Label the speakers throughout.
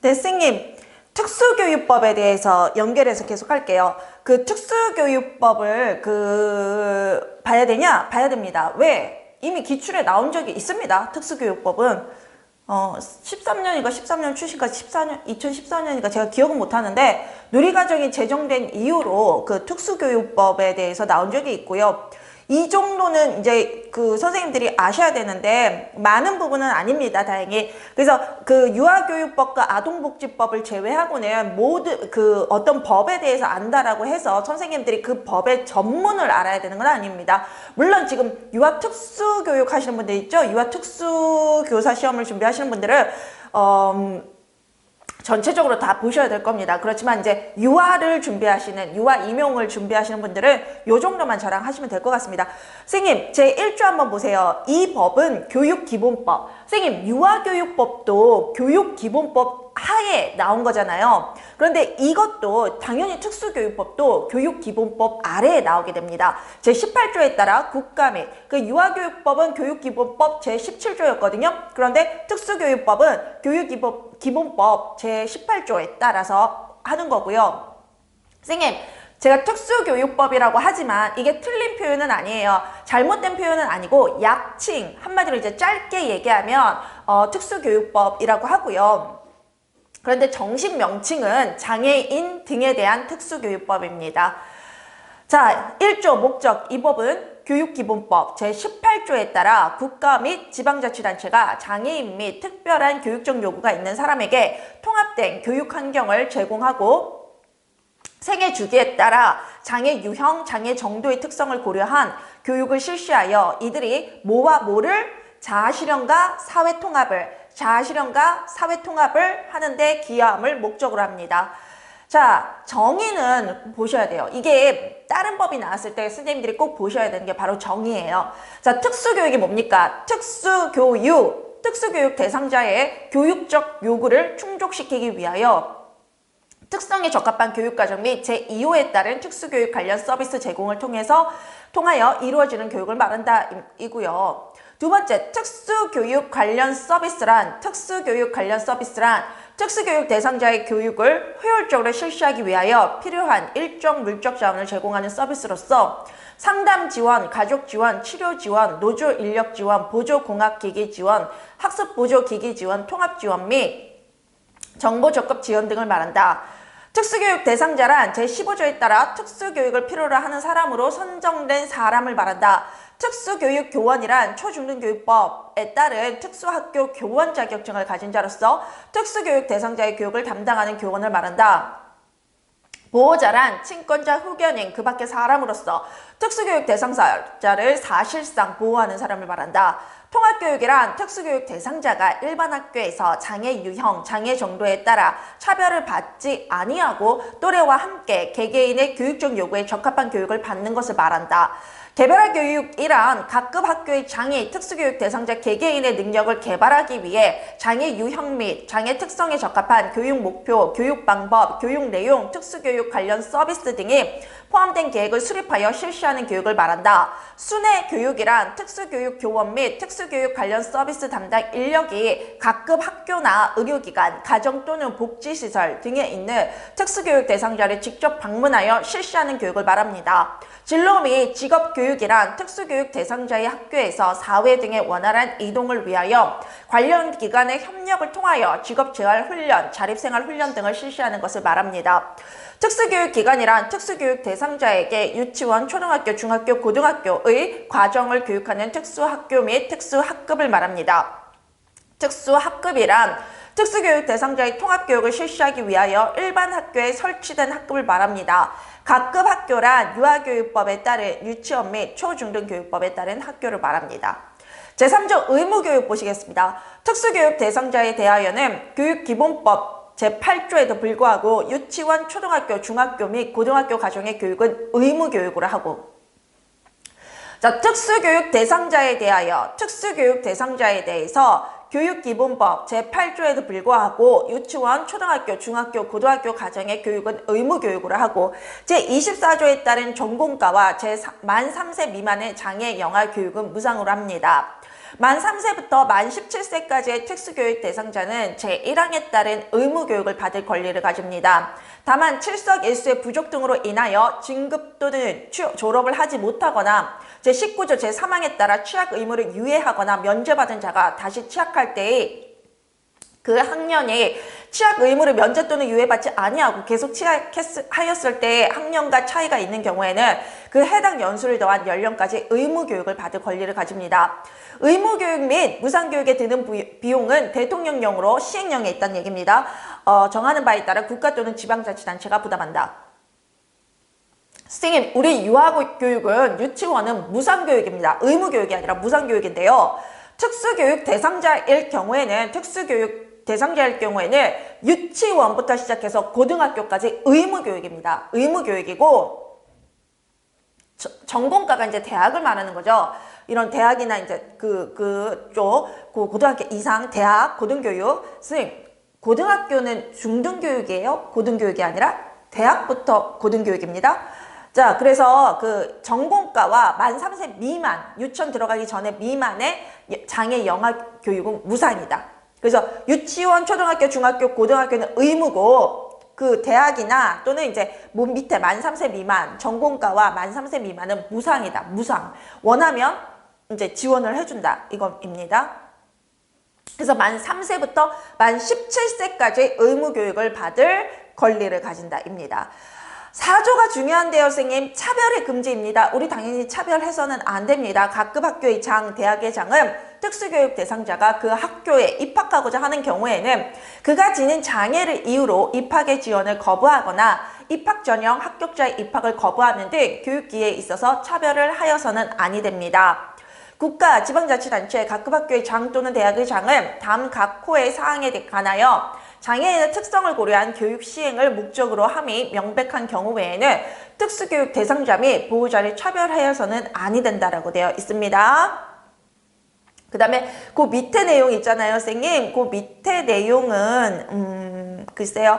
Speaker 1: 네, 선생님. 특수교육법에 대해서 연결해서 계속 할게요. 그 특수교육법을 봐야 되냐? 봐야 됩니다. 왜? 이미 기출에 나온 적이 있습니다. 특수교육법은 13년인가 13년 출시가 2014년인가 제가 기억은 못하는데 누리과정이 제정된 이후로 그 특수교육법에 대해서 나온 적이 있고요. 이 정도는 이제 그 선생님들이 아셔야 되는데 많은 부분은 아닙니다, 다행히. 그래서 그 유아교육법과 아동복지법을 제외하고는 모두 그 어떤 법에 대해서 안다라고 해서 선생님들이 그 법의 전문을 알아야 되는 건 아닙니다. 물론 지금 유아 특수교육 하시는 분들 있죠? 유아 특수교사 시험을 준비하시는 분들은 전체적으로 다 보셔야 될 겁니다. 그렇지만 이제 유아 임용을 준비하시는 분들은 요 정도만 저랑 하시면 될 것 같습니다. 선생님, 제 1조 한번 보세요. 이 법은 교육기본법. 선생님, 유아교육법도 교육기본법 하에 나온 거잖아요. 그런데 이것도 당연히 특수교육법도 교육기본법 아래에 나오게 됩니다. 제18조에 따라 국가 및 그 유아교육법은 교육기본법 제17조였거든요. 그런데 특수교육법은 교육기본법 제18조에 따라서 하는 거고요. 선생님, 제가 특수교육법이라고 하지만 이게 틀린 표현은 아니에요. 잘못된 표현은 아니고 약칭, 한마디로 이제 짧게 얘기하면 특수교육법이라고 하고요. 그런데 정식 명칭은 장애인 등에 대한 특수교육법입니다. 자, 1조 목적. 이 법은 교육기본법 제18조에 따라 국가 및 지방자치단체가 장애인 및 특별한 교육적 요구가 있는 사람에게 통합된 교육 환경을 제공하고 생애 주기에 따라 장애 유형, 장애 정도의 특성을 고려한 교육을 실시하여 이들이 뭐와 뭐를 자아실현과 사회통합을 하는데 기여함을 목적으로 합니다. 자, 정의는 보셔야 돼요. 이게 다른 법이 나왔을 때 선생님들이 꼭 보셔야 되는 게 바로 정의예요. 자, 특수교육이 뭡니까? 특수교육 대상자의 교육적 요구를 충족시키기 위하여 특성에 적합한 교육과정 및 제2호에 따른 특수교육 관련 서비스 제공을 통하여 이루어지는 교육을 말한다 이고요. 두 번째, 특수교육 관련 서비스란 특수교육 대상자의 교육을 효율적으로 실시하기 위하여 필요한 일정 물적 자원을 제공하는 서비스로서 상담 지원, 가족 지원, 치료 지원, 노조 인력 지원, 보조 공학기기 지원, 학습 보조 기기 지원, 통합 지원 및 정보 적급 지원 등을 말한다. 특수교육 대상자란 제15조에 따라 특수교육을 필요로 하는 사람으로 선정된 사람을 말한다. 특수교육 교원이란 초중등교육법에 따른 특수학교 교원 자격증을 가진 자로서 특수교육 대상자의 교육을 담당하는 교원을 말한다. 보호자란 친권자 후견인 그 밖의 사람으로서 특수교육 대상자를 사실상 보호하는 사람을 말한다. 통합교육이란 특수교육 대상자가 일반 학교에서 장애 유형, 장애 정도에 따라 차별을 받지 아니하고 또래와 함께 개개인의 교육적 요구에 적합한 교육을 받는 것을 말한다. 개별화 교육이란 각급 학교의 장애, 특수교육 대상자 개개인의 능력을 개발하기 위해 장애 유형 및 장애 특성에 적합한 교육 목표, 교육 방법, 교육 내용, 특수교육 관련 서비스 등이 포함된 계획을 수립하여 실시하는 교육을 말한다. 순회 교육이란 특수교육 교원 및 특수교육 관련 서비스 담당 인력이 각급 학교나 의료기관, 가정 또는 복지시설 등에 있는 특수교육 대상자를 직접 방문하여 실시하는 교육을 말합니다. 진로 및 직업교육이란 특수교육 대상자의 학교에서 사회 등의 원활한 이동을 위하여 관련 기관의 협력을 통하여 직업재활훈련, 자립생활훈련 등을 실시하는 것을 말합니다. 특수교육기관이란 특수교육 대상자에게 유치원, 초등학교, 중학교, 고등학교의 과정을 교육하는 특수학교 및 특수학급을 말합니다. 특수학급이란 특수교육 대상자의 통합교육을 실시하기 위하여 일반 학교에 설치된 학급을 말합니다. 각급 학교란 유아교육법에 따른 유치원 및 초중등교육법에 따른 학교를 말합니다. 제3조 의무교육 보시겠습니다. 특수교육 대상자에 대하여는 교육기본법 제8조에도 불구하고 유치원, 초등학교, 중학교 및 고등학교 가정의 교육은 의무교육으로 하고, 자, 특수교육 대상자에 대해서 교육기본법 제8조에도 불구하고 유치원, 초등학교, 중학교, 고등학교 가정의 교육은 의무교육으로 하고 제24조에 따른 전공과와 만 3세 미만의 장애 영아 교육은 무상으로 합니다. 만 3세부터 만 17세까지의 특수교육 대상자는 제1항에 따른 의무교육을 받을 권리를 가집니다. 다만 칠석 일수의 부족 등으로 인하여 진급 또는 졸업을 하지 못하거나 제19조 제3항에 따라 취학 의무를 유예하거나 면제받은 자가 다시 취학할 때의 그 학년에 취학 의무를 면제 또는 유예받지 아니하고 계속 취학하였을 때 학년과 차이가 있는 경우에는 그 해당 연수를 더한 연령까지 의무교육을 받을 권리를 가집니다. 의무교육 및 무상교육에 드는 비용은 대통령령으로 시행령에 있다는 얘기입니다. 정하는 바에 따라 국가 또는 지방자치단체가 부담한다. 선생님, 우리 유아교육은 유치원은 무상교육입니다. 의무교육이 아니라 무상교육인데요. 특수교육 대상자일 경우에는 유치원부터 시작해서 고등학교까지 의무교육입니다. 의무교육이고 전공가가 이제 대학을 말하는 거죠. 이런 대학이나 이제 고등학교 이상 대학 고등교육. 선생님, 고등학교는 중등교육이에요? 고등교육이 아니라 대학부터 고등교육입니다. 자, 그래서 그 전공가와 만 3세 미만, 유치원 들어가기 전에 미만의 장애 영아 교육은 무상이다. 그래서 유치원, 초등학교, 중학교, 고등학교는 의무고 그 대학이나 또는 이제 밑에 만 3세 미만, 전공가와 만 3세 미만은 무상이다. 무상. 원하면 이제 지원을 해준다. 이겁니다. 그래서 만 3세부터 만 17세까지 의무교육을 받을 권리를 가진다입니다. 4조가 중요한데요, 선생님. 차별의 금지입니다. 우리 당연히 차별해서는 안 됩니다. 각급 학교의 장, 대학의 장은 특수교육 대상자가 그 학교에 입학하고자 하는 경우에는 그가 지닌 장애를 이유로 입학의 지원을 거부하거나 입학 전형 합격자의 입학을 거부하는 등 교육기회에 있어서 차별을 하여서는 아니 됩니다. 국가, 지방자치단체, 각급 학교의 장 또는 대학의 장은 다음 각 호의 사항에 관하여 장애인의 특성을 고려한 교육 시행을 목적으로 함이 명백한 경우 외에는 특수교육 대상자 및 보호자를 차별하여서는 아니 된다라고 되어 있습니다. 그 다음에 그 밑에 내용 있잖아요, 선생님. 그 밑에 내용은 글쎄요.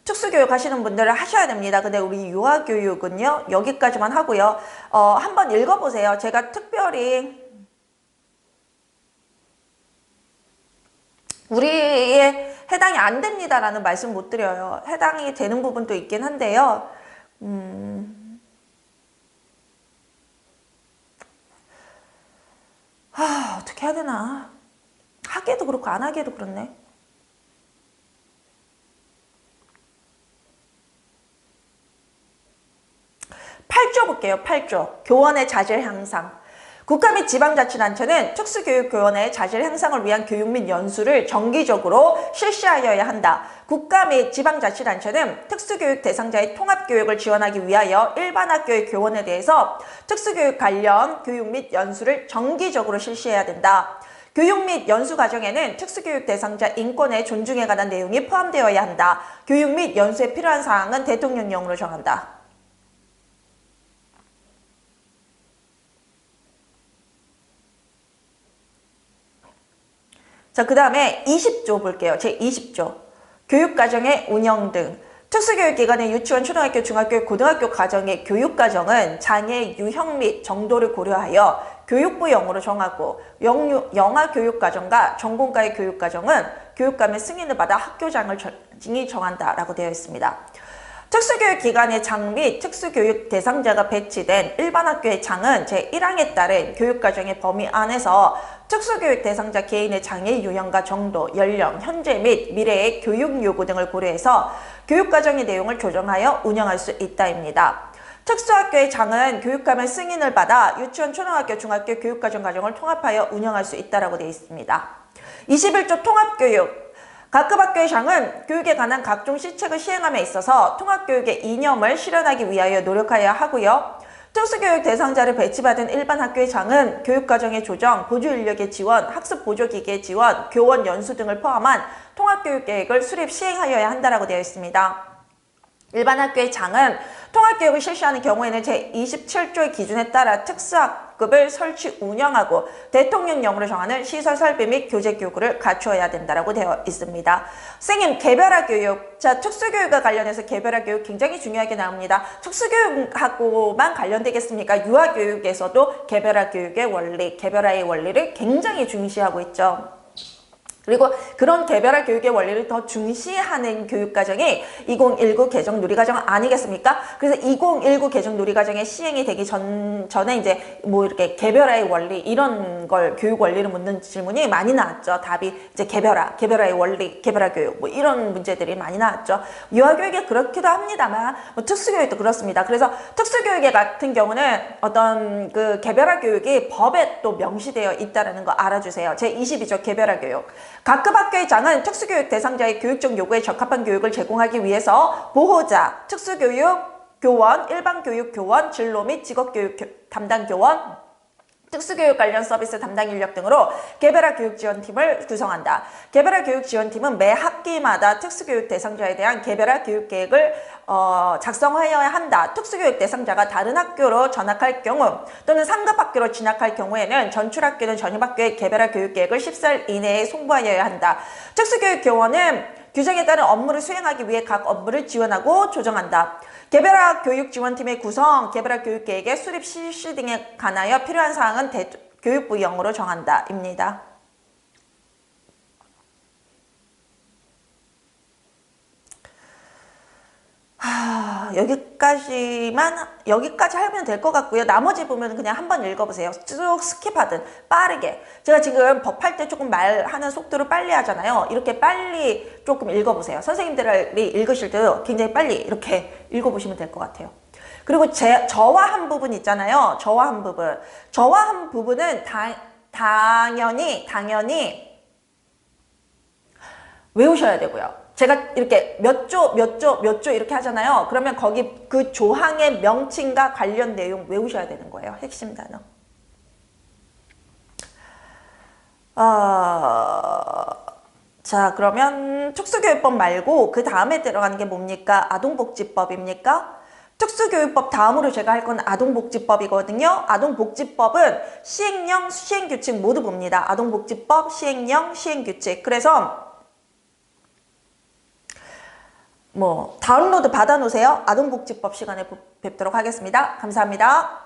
Speaker 1: 특수교육 하시는 분들은 하셔야 됩니다. 근데 우리 유아교육은요. 여기까지만 하고요. 한번 읽어보세요. 제가 특별히 우리의 해당이 안 됩니다라는 말씀 못 드려요. 해당이 되는 부분도 있긴 한데요. 어떻게 해야 되나. 하기에도 그렇고 안 하기에도 그렇네. 8조 볼게요. 8조. 교원의 자질 향상. 국가 및 지방자치단체는 특수교육교원의 자질 향상을 위한 교육 및 연수를 정기적으로 실시하여야 한다. 국가 및 지방자치단체는 특수교육 대상자의 통합교육을 지원하기 위하여 일반 학교의 교원에 대해서 특수교육 관련 교육 및 연수를 정기적으로 실시해야 된다. 교육 및 연수 과정에는 특수교육 대상자 인권의 존중에 관한 내용이 포함되어야 한다. 교육 및 연수에 필요한 사항은 대통령령으로 정한다. 자, 그 다음에 20조 볼게요. 제20조. 교육과정의 운영 등. 특수교육기관의 유치원, 초등학교, 중학교, 고등학교 과정의 교육과정은 장애 유형 및 정도를 고려하여 교육부령으로 정하고 영아 교육과정과 전공가의 교육과정은 교육감의 승인을 받아 학교장이 정한다라고 되어 있습니다. 특수교육기관의 장 및 특수교육 대상자가 배치된 일반 학교의 장은 제1항에 따른 교육과정의 범위 안에서 특수교육 대상자 개인의 장애 유형과 정도, 연령, 현재 및 미래의 교육 요구 등을 고려해서 교육과정의 내용을 조정하여 운영할 수 있다입니다. 특수학교의 장은 교육감의 승인을 받아 유치원, 초등학교, 중학교 교육과정 과정을 통합하여 운영할 수 있다고 되어 있습니다. 21조 통합교육. 각급 학교의 장은 교육에 관한 각종 시책을 시행함에 있어서 통합교육의 이념을 실현하기 위하여 노력하여야 하고요. 특수교육 대상자를 배치받은 일반 학교의 장은 교육과정의 조정, 보조인력의 지원, 학습보조기기의 지원, 교원 연수 등을 포함한 통합교육계획을 수립 시행하여야 한다고 되어 있습니다. 일반 학교의 장은 통합교육을 실시하는 경우에는 제27조의 기준에 따라 학급을 설치 운영하고 대통령령으로 정하는 시설 설비 및 교재 교육을 갖추어야 된다라고 되어 있습니다. 선생님, 개별화 교육. 자, 특수교육과 관련해서 개별화 교육 굉장히 중요하게 나옵니다. 특수교육하고만 관련되겠습니까? 유아교육에서도 개별화 교육의 원리, 개별화의 원리를 굉장히 중시하고 있죠. 그리고 그런 개별화 교육의 원리를 더 중시하는 교육과정이 2019 개정 누리과정 아니겠습니까? 그래서 2019 개정 누리과정의 시행이 되기 전에 이제 뭐 이렇게 개별화의 원리 이런 걸 교육 원리를 묻는 질문이 많이 나왔죠. 답이 이제 개별화의 원리, 개별화 교육 뭐 이런 문제들이 많이 나왔죠. 유아교육에 그렇기도 합니다만 뭐 특수교육도 그렇습니다. 그래서 특수교육에 같은 경우는 어떤 그 개별화 교육이 법에 또 명시되어 있다는 거 알아주세요. 제22조 개별화 교육. 각급 학교의 장은 특수교육 대상자의 교육적 요구에 적합한 교육을 제공하기 위해서 보호자, 특수교육 교원, 일반교육 교원, 진로 및 직업교육 담당 교원, 특수교육 관련 서비스 담당 인력 등으로 개별화 교육지원팀을 구성한다. 개별화 교육지원팀은 매 학기마다 특수교육 대상자에 대한 개별화 교육계획을 작성하여야 한다. 특수교육 대상자가 다른 학교로 전학할 경우 또는 상급 학교로 진학할 경우에는 전출학교는 전입학교의 개별화 교육계획을 10살 이내에 송부하여야 한다. 특수교육 교원은 규정에 따른 업무를 수행하기 위해 각 업무를 지원하고 조정한다. 개별화 교육지원팀의 구성, 개별화 교육계획의 수립 실시 등에 관하여 필요한 사항은 교육부 영으로 정한다. 입니다. 여기까지 하면 될 것 같고요. 나머지 보면 그냥 한번 읽어보세요. 쭉 스킵하든 빠르게. 제가 지금 법할 때 조금 말하는 속도를 빨리 하잖아요. 이렇게 빨리 조금 읽어보세요. 선생님들이 읽으실 때도 굉장히 빨리 이렇게 읽어보시면 될 것 같아요. 그리고 저화한 부분 있잖아요. 저화한 부분. 저화한 부분은 당연히 외우셔야 되고요. 제가 이렇게 몇 조 이렇게 하잖아요. 그러면 거기 그 조항의 명칭과 관련 내용 외우셔야 되는 거예요. 핵심 단어. 자, 그러면 특수교육법 말고 그 다음에 들어가는 게 뭡니까? 아동복지법입니까? 특수교육법 다음으로 제가 할 건 아동복지법이거든요. 아동복지법은 시행령, 시행규칙 모두 봅니다. 아동복지법, 시행령, 시행규칙. 그래서 다운로드 받아놓으세요. 아동복지법 시간에 뵙도록 하겠습니다. 감사합니다.